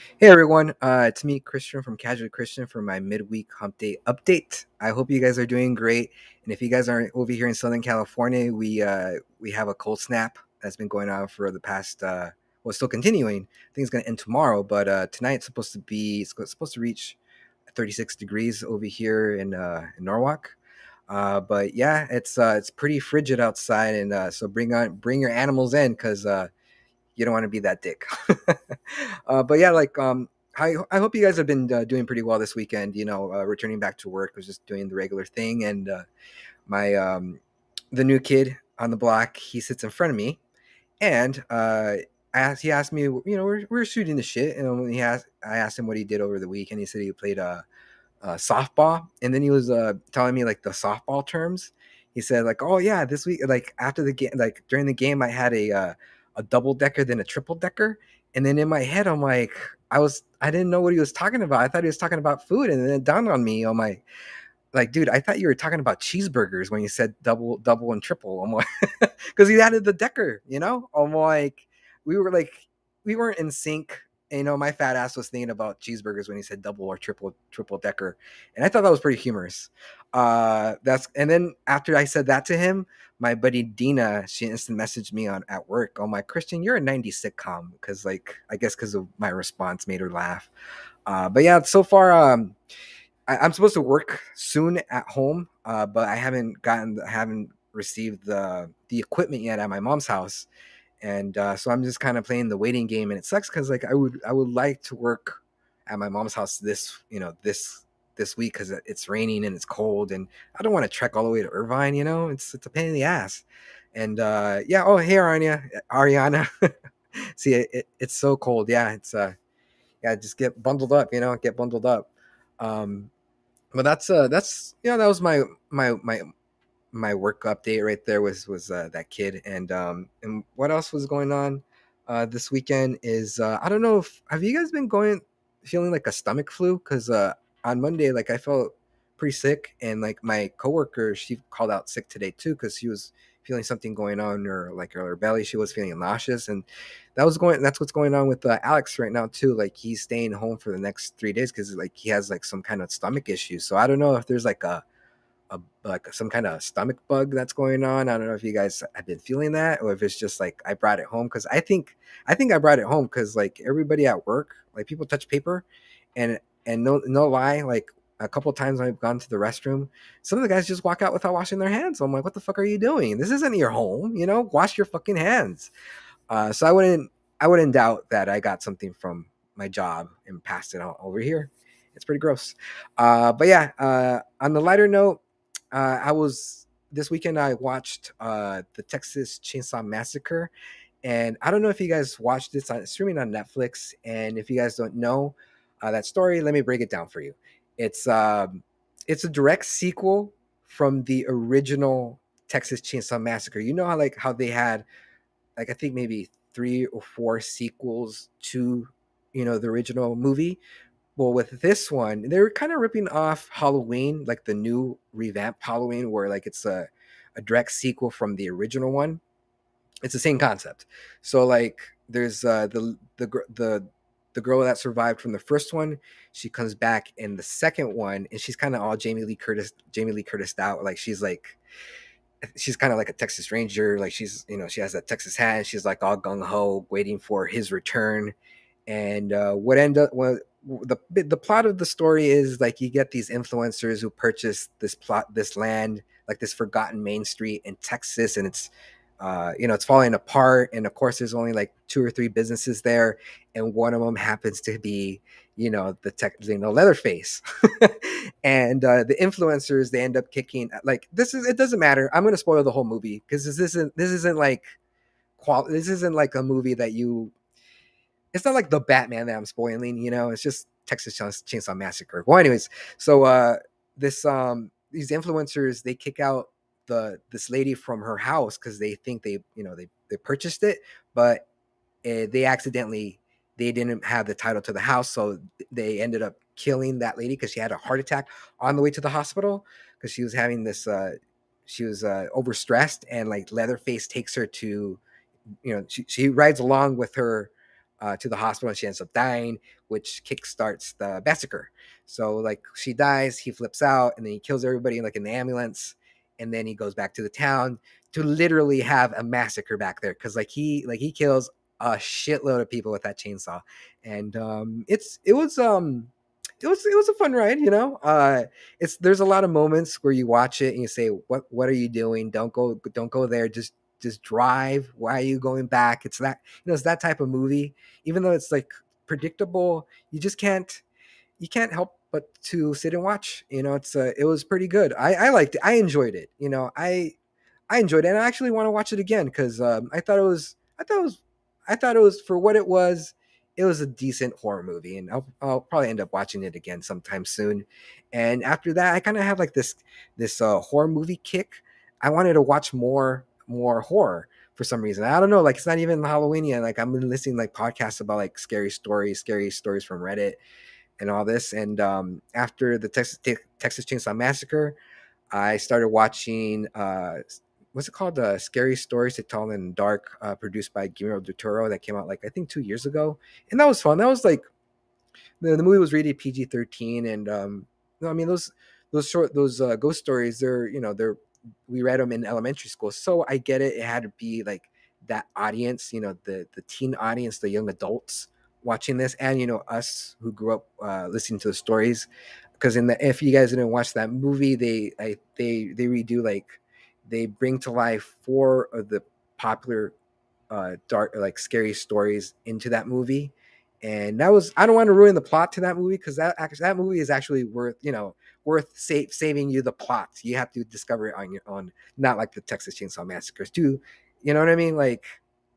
Hey everyone, it's me, Christian from Casual Christian for my midweek Hump Day update. I hope you guys are doing great. And if you guys aren't over here in Southern California, we have a cold snap that's been going on for the past. Well, it's still continuing. I think it's going to end tomorrow, but tonight it's supposed to reach 36 degrees over here in Norwalk. But yeah, it's pretty frigid outside, and so bring your animals in because you don't want to be that dick. But yeah, I hope you guys have been doing pretty well this weekend. Returning back to work, was just doing the regular thing, and my the new kid on the block, he sits in front of me, and he asked me, we're shooting the shit, and I asked him what he did over the week, and he said he played softball, and then he was telling me like the softball terms. He said like, "Oh yeah, this week, like after the game, like during the game, I had a double decker, then a triple decker." And then in my head, I'm like, I didn't know what he was talking about. I thought he was talking about food, and then it dawned on me. I'm like, dude, I thought you were talking about cheeseburgers when you said double, and triple. I'm like, because he added the decker, I'm like, we were like, we weren't in sync. And, my fat ass was thinking about cheeseburgers when he said double or triple decker, and I thought that was pretty humorous. And then after I said that to him, my buddy Dina, she instant messaged me on at work. Oh my Christian, you're a '90s sitcom, because like I guess because of my response made her laugh. But yeah, so far, I'm supposed to work soon at home, but I haven't received the equipment yet at my mom's house, and so I'm just kind of playing the waiting game, and it sucks because like I would like to work at my mom's house this week because it's raining and it's cold, and I don't want to trek all the way to Irvine. It's a pain in the ass, and yeah. Oh, hey, Ariana. See, it's so cold. Yeah, it's yeah. Just get bundled up. Get bundled up. Um, but that's that was my work update right there, was that kid. And what else was going on this weekend is I don't know, if have you guys been going feeling like a stomach flu, because on Monday, like, I felt pretty sick, and like my coworker, she called out sick today too because she was feeling something going on in her belly. She was feeling nauseous, and that's what's going on with Alex right now too. Like, he's staying home for the next 3 days because like he has like some kind of stomach issue. So I don't know if there's like some kind of stomach bug that's going on. I don't know if you guys have been feeling that, or if it's just like I brought it home, because I think I brought it home because like everybody at work, like, people touch paper, and no lie, like a couple of times I've gone to the restroom, some of the guys just walk out without washing their hands. So I'm like, what the fuck are you doing? This isn't your home, wash your fucking hands. So I wouldn't doubt that I got something from my job and passed it out over here. It's pretty gross. But yeah, on the lighter note, I was this weekend. I watched the Texas Chainsaw Massacre, and I don't know if you guys watched this on streaming on Netflix. And if you guys don't know that story, let me break it down for you. It's it's a direct sequel from the original Texas Chainsaw Massacre. You know how they had, like, I think maybe three or four sequels to the original movie. Well, with this one, they're kind of ripping off Halloween, like the new revamped Halloween, where like it's a direct sequel from the original one. It's the same concept. So like there's the girl that survived from the first one. She comes back in the second one, and she's kind of all Jamie Lee Curtis out. Like, she's kind of like a Texas Ranger. Like, she has that Texas hat, and she's like all gung ho, waiting for his return. And the plot of the story is like you get these influencers who purchase this land, like this forgotten main street in Texas, and it's falling apart. And of course, there's only like two or three businesses there, and one of them happens to be Leatherface. And the influencers, they end up kicking, like, it doesn't matter. I'm going to spoil the whole movie because this isn't like a movie that you it's not like the Batman that I'm spoiling. It's just Texas Chainsaw Massacre. Well, anyways, so these influencers, they kick out this lady from her house because they think they purchased it, but they didn't have the title to the house, so they ended up killing that lady because she had a heart attack on the way to the hospital because she was having this. She was overstressed, and like Leatherface takes her to, she rides along with her to the hospital, and she ends up dying, which kickstarts the massacre. So like she dies, he flips out, and then he kills everybody like in the ambulance, and then he goes back to the town to literally have a massacre back there because like he kills a shitload of people with that chainsaw, and it was a fun ride, you know. It's there's a lot of moments where you watch it and you say, what are you doing? Don't go there. Just drive. Why are you going back? It's that, it's that type of movie. Even though it's like predictable, you can't help but to sit and watch. It was pretty good. I liked it. I enjoyed it. I enjoyed it, and I actually want to watch it again because I thought it was for what it was. It was a decent horror movie, and I'll probably end up watching it again sometime soon. And after that, I kind of have like this horror movie kick. I wanted to watch more horror for some reason. I don't know, like it's not even Halloween yet. Like I'm listening like podcasts about like scary stories from Reddit and all this. And after the Texas Chainsaw Massacre, I started watching what's it called? Scary Stories to Tell in the Dark, produced by Guillermo del Toro, that came out like I think 2 years ago, and that was fun. That was like the movie was rated PG-13, and no, I mean those ghost stories. They're we read them in elementary school, so I get it. It had to be like that audience, the teen audience, the young adults watching this, and us who grew up listening to the stories. Because if you guys didn't watch that movie, they redo, like they bring to life four of the popular dark, like scary stories into that movie. And that was, I don't want to ruin the plot to that movie because that movie is actually worth saving you the plot. You have to discover it on your own, not like the Texas Chainsaw Massacres too. You know what I mean? Like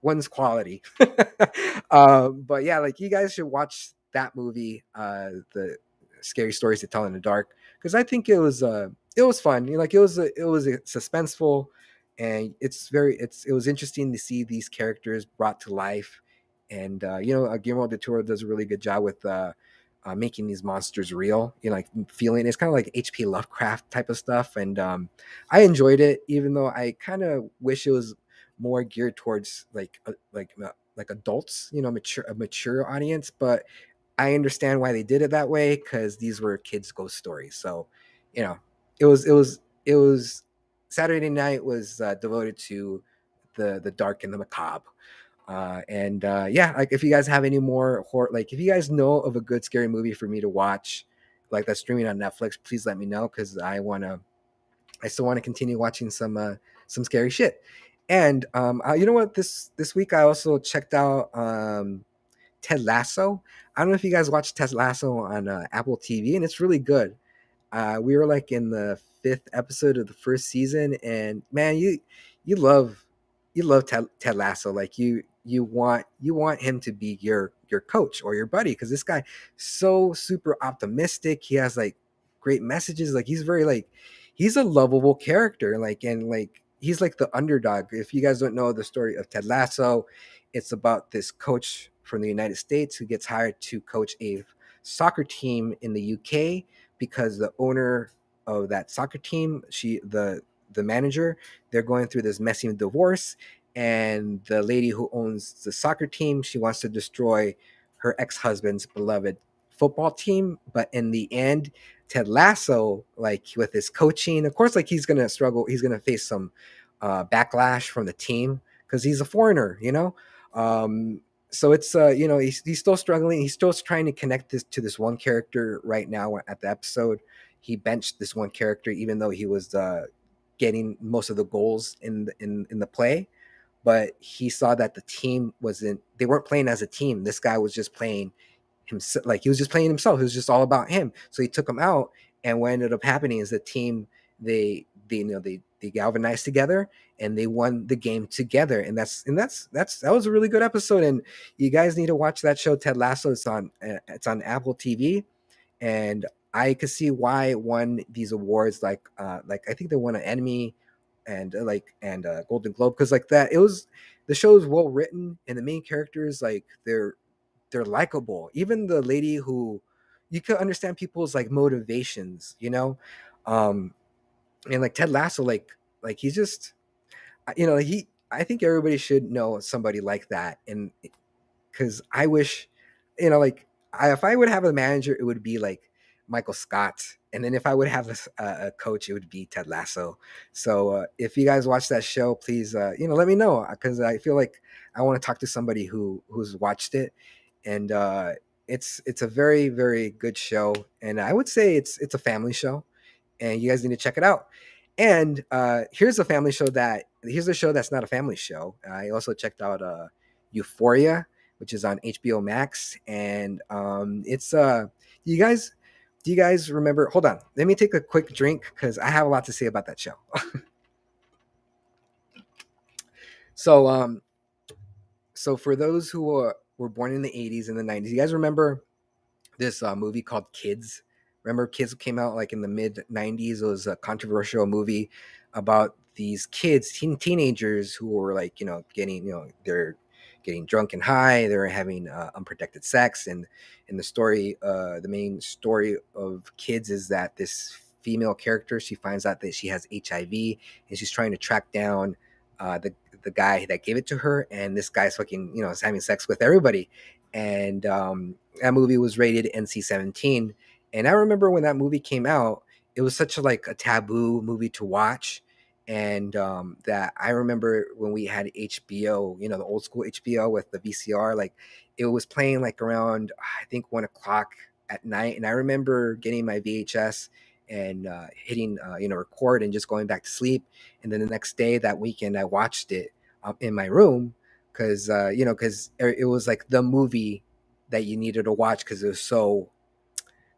one's quality. But yeah, like you guys should watch that movie, the Scary Stories to Tell in the Dark, because I think it was fun. Like it was suspenseful, and it was interesting to see these characters brought to life. And Guillermo del Toro does a really good job with making these monsters real. Like feeling, it's kind of like HP Lovecraft type of stuff. And I enjoyed it, even though I kind of wish it was more geared towards like adults, a mature audience. But I understand why they did it that way, because these were kids' ghost stories. So, you know, it was Saturday night was devoted to the dark and the macabre. And yeah, like if you guys have any more horror, like if you guys know of a good scary movie for me to watch, like that's streaming on Netflix, please let me know, because I still want to continue watching some scary shit. And you know what? This week I also checked out Ted Lasso. I don't know if you guys watched Ted Lasso on Apple TV, and it's really good. We were like in the fifth episode of the first season, and man, you love Ted Lasso. Like you want him to be your coach or your buddy, because this guy so super optimistic. He has like great messages. Like he's a lovable character. And he's like the underdog. If you guys don't know the story of Ted Lasso, it's about this coach from the United States who gets hired to coach a soccer team in the UK, because the owner of that soccer team, the manager, they're going through this messy divorce, and the lady who owns the soccer team, she wants to destroy her ex-husband's beloved football team. But in the end, Ted Lasso, like with his coaching, of course, like he's gonna struggle, he's gonna face some backlash from the team because he's a foreigner, so it's he's still struggling. He's still trying to connect this to this one character right now at the episode. He benched this one character even though he was getting most of the goals in the play, but he saw that the team wasn't they weren't playing as a team. This guy was just playing himself, like he was just playing himself. It was just all about him. So he took him out, and what ended up happening is the team, they galvanized together, and they won the game together. And that was a really good episode. And you guys need to watch that show, Ted Lasso. It's on Apple TV, and I could see why it won these awards. Like I think they won an Emmy and Golden Globe, because like that it was the show is well written, and the main characters, like they're likable. Even the lady who, you could understand people's like motivations, um and like Ted Lasso, like he's just he I think everybody should know somebody like that. And because I wish, like if I would have a manager, it would be like Michael Scott, and then if I would have a coach, it would be Ted Lasso. So if you guys watch that show, please, let me know because I feel like I want to talk to somebody who's watched it, and it's a very very good show, and I would say it's a family show, and you guys need to check it out. And here's a show that's not a family show. I also checked out Euphoria, which is on HBO Max, and it's you guys do you guys remember? Hold on, let me take a quick drink because I have a lot to say about that show. So so for those who were born in the 80s and the 90s, you guys remember this movie called Kids? Remember Kids came out like in the mid 90s. It was a controversial movie about these kids, teenagers who were like, getting, they're getting drunk and high. They're having unprotected sex. And in the story, the main story of Kids is that this female character, she finds out that she has HIV and she's trying to track down the guy that gave it to her. And this guy's fucking, is having sex with everybody. And that movie was rated NC-17, and I remember when that movie came out, it was such a taboo movie to watch, and that I remember when we had HBO, the old school HBO with the VCR, like it was playing like around I think 1 o'clock at night, and I remember getting my VHS and hitting record and just going back to sleep, and then the next day that weekend I watched it in my room because because it was like the movie that you needed to watch because it was so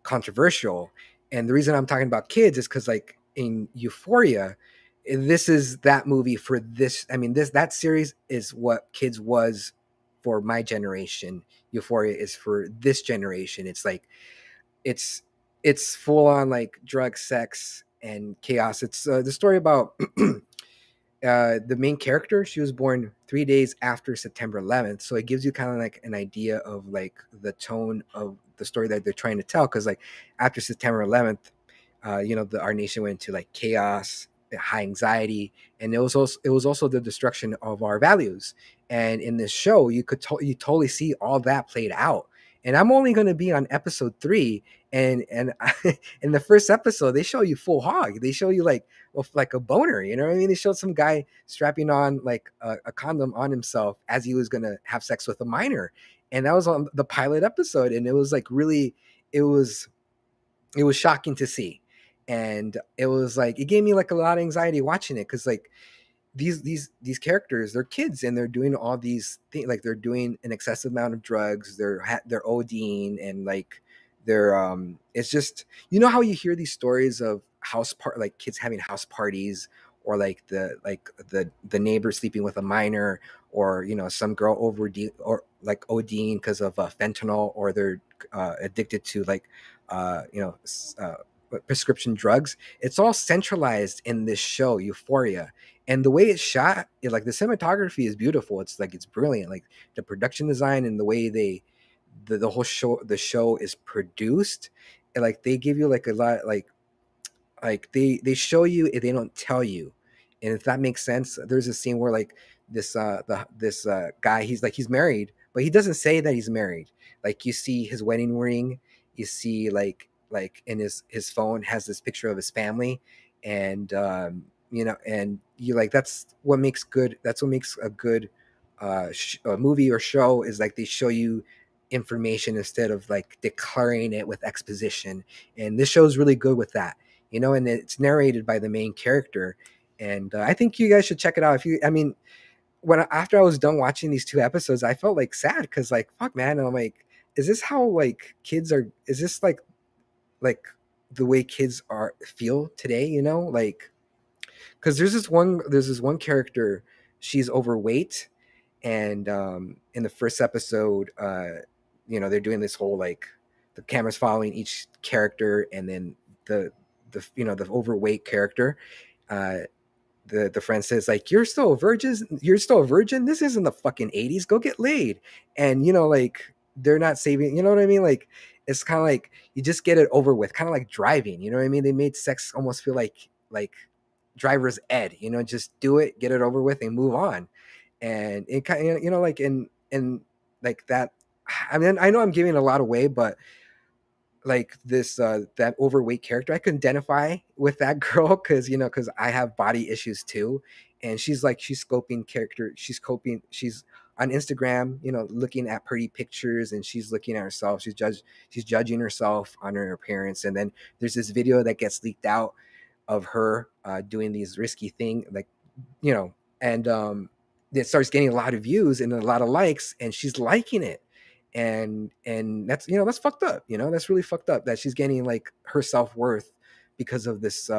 controversial. And the reason I'm talking about Kids is because like in Euphoria, this is that movie for this. I mean, that series is what Kids was for my generation. Euphoria is for this generation. It's like it's it's full on like drug, sex, and chaos. It's the story about the main character. She was born 3 days after September 11th, so it gives you kind of like an idea of like the tone of the story that they're trying to tell. Because like after September 11th, our nation went into like chaos, high anxiety, and it was also the destruction of our values. And in this show, you totally see all that played out. And I'm only going to be on episode 3, and in the first episode, they show you full hog. They show you like a boner. You know what I mean? They showed some guy strapping on like a condom on himself as he was gonna have sex with a minor, and that was on the pilot episode. And it was like really, it was it was shocking to see, and it was like it gave me like a lot of anxiety watching it because like these characters, they're kids and they're doing all these things, like they're doing an excessive amount of drugs, they're ODing, and like they're it's just, how you hear these stories of like kids having house parties, or like the neighbor sleeping with a minor, or some girl over or like ODing because of fentanyl, or they're addicted to like uh you know s- uh prescription drugs. It's all centralized in this show Euphoria, and the way it's shot, like the cinematography is beautiful. It's like it's brilliant. Like the production design and the way the whole show is produced, and like they give you like a lot, like they show you, they don't tell you. And if that makes sense, there's a scene where like this guy, he's married, but he doesn't say that he's married. Like you see his wedding ring, you see like in his phone has this picture of his family, and and you like that's what makes a good a movie or show, is like they show you information instead of like declaring it with exposition. And this show is really good with that, and it's narrated by the main character. And I think you guys should check it out. I mean, after I was done watching these 2 episodes, I felt like sad because like, fuck, man. And I'm like, is this how like kids are? Is this like the way kids feel today? Like, because there's this one character, she's overweight, and in the first episode, they're doing this whole like the camera's following each character, and then the overweight character, uh the friend says like, you're still a virgin, this isn't the fucking 80s, go get laid. And like they're not saving, you know what I mean? Like it's kind of like you just get it over with, kind of like driving, you know what I mean? They made sex almost feel like driver's ed, just do it, get it over with, and move on. And it kind of, like in like that. I mean, I know I'm giving a lot away, but like this that overweight character, I can identify with that girl because because I have body issues too. And she's scoping character, she's on Instagram, looking at pretty pictures, and she's looking at herself, she's judging herself on her appearance. And then there's this video that gets leaked out of her doing these risky thing, like, you know and it starts getting a lot of views and a lot of likes, and she's liking it. And that's fucked up. That's really fucked up that she's getting like her self-worth because of this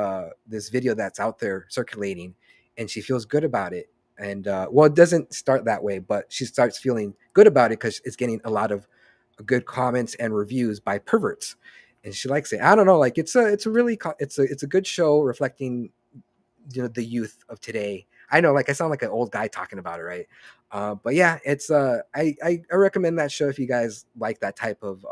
video that's out there circulating, and she feels good about it. And well, it doesn't start that way, but she starts feeling good about it because it's getting a lot of good comments and reviews by perverts, and she likes it. I don't know, like it's a good show reflecting the youth of today. I know, like, I sound like an old guy talking about it, right? But yeah, it's I recommend that show if you guys like that type of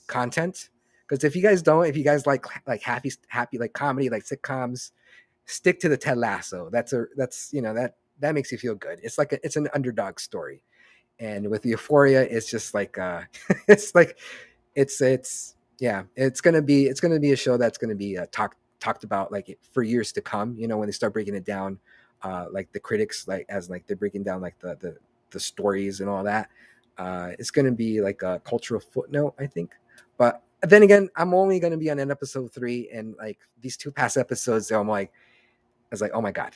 content. Because if you guys don't, if you guys like happy like comedy, like sitcoms, stick to the Ted Lasso. That's that makes you feel good. It's an underdog story. And with Euphoria, it's just like it's like it's yeah, it's gonna be a show that's gonna be talked about like for years to come. When they start breaking it down, like the critics, like as like they're breaking down like the stories and all that. It's gonna be like a cultural footnote, I think. But then again, I'm only gonna be on an episode 3, and like these two past episodes, I was like, oh my god.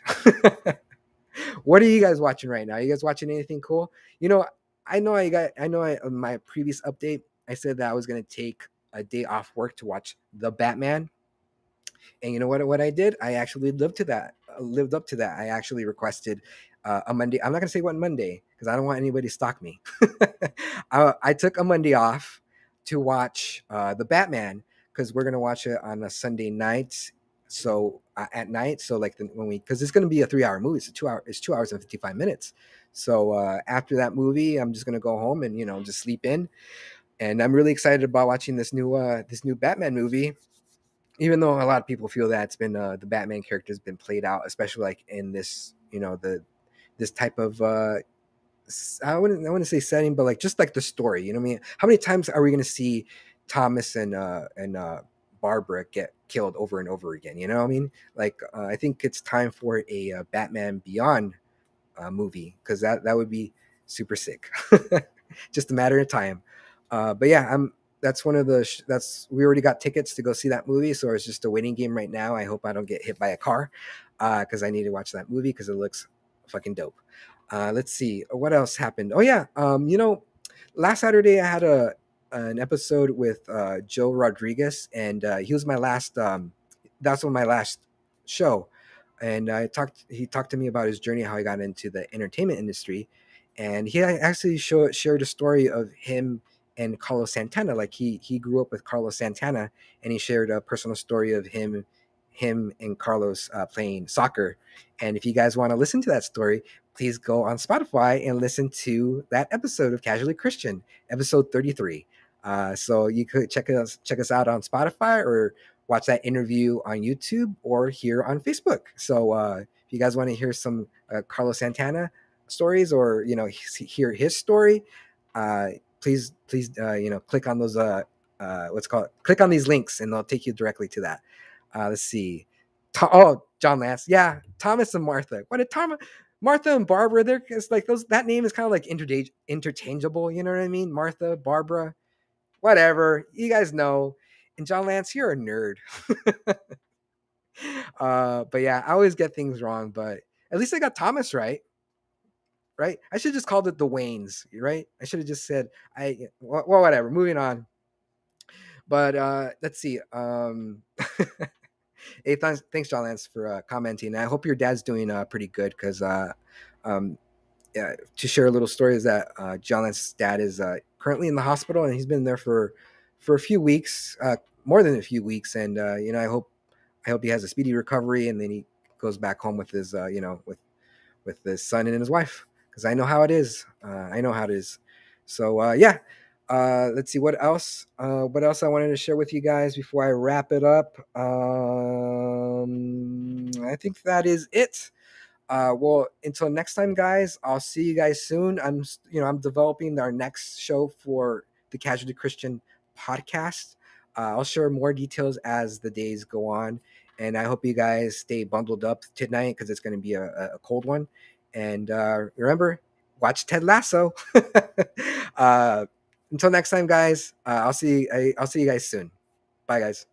What are you guys watching right now? Are you guys watching anything cool? You know, I know on my previous update, I said that I was gonna take a day off work to watch The Batman. And you know what I did? I actually lived up to that. I actually requested a Monday. I'm not gonna say what Monday because I don't want anybody to stalk me. I took a Monday off to watch The Batman because we're gonna watch it on a Sunday night. So at night, so like when we, because it's gonna be a 3 hour movie. It's 2 hours and 55 minutes. So after that movie, I'm just gonna go home and just sleep in. And I'm really excited about watching this new Batman movie, even though a lot of people feel that it's been the Batman character has been played out, especially like in this, this type of I wouldn't say setting, but like just like the story. What I mean, how many times are we going to see Thomas and Barbara get killed over and over again? You know what I mean? Like I think it's time for a Batman Beyond movie, because that would be super sick. Just a matter of time. But yeah, that's one of the that's we already got tickets to go see that movie, so it's just a waiting game right now. I hope I don't get hit by a car because I need to watch that movie because it looks fucking dope. Let's see what else happened. Oh yeah, last Saturday I had a an episode with Joe Rodriguez, and he was my last. That's one of my last show, and he talked to me about his journey, how he got into the entertainment industry. And he actually shared a story of him and Carlos Santana. Like he grew up with Carlos Santana, and he shared a personal story of him and Carlos playing soccer. And if you guys want to listen to that story, please go on Spotify and listen to that episode of Casually Christian, episode 33. So you could check us out on Spotify, or watch that interview on YouTube, or here on Facebook. So if you guys want to hear some Carlos Santana stories, or hear his story, uh, please click on those what's called click on these links, and they'll take you directly to that. Let's see. John Lance, yeah, Thomas and Martha. What did Thomas? Martha and Barbara, they're it's like those. That name is kind of like interchangeable. You know what I mean? Martha, Barbara, whatever. You guys know. And John Lance, you're a nerd. But yeah, I always get things wrong. But at least I got Thomas right. Right? I should have just called it the Waynes. Right? I should have just said well, whatever. Moving on. But let's see. Hey, thanks, John Lance, for commenting. I hope your dad's doing pretty good, because um, yeah, to share a little story is that John Lance's dad is currently in the hospital, and he's been there for a few weeks, more than a few weeks. And I hope he has a speedy recovery, and then he goes back home with his with his son and his wife, because I know how it is. I know how it is. So yeah. Let's see what else. What else I wanted to share with you guys before I wrap it up. I think that is it. Well, until next time, guys. I'll see you guys soon. I'm developing our next show for the Casually Christian podcast. I'll share more details as the days go on, and I hope you guys stay bundled up tonight because it's going to be a cold one. And remember, watch Ted Lasso. uh, until next time, guys. I'll see you guys soon. Bye, guys.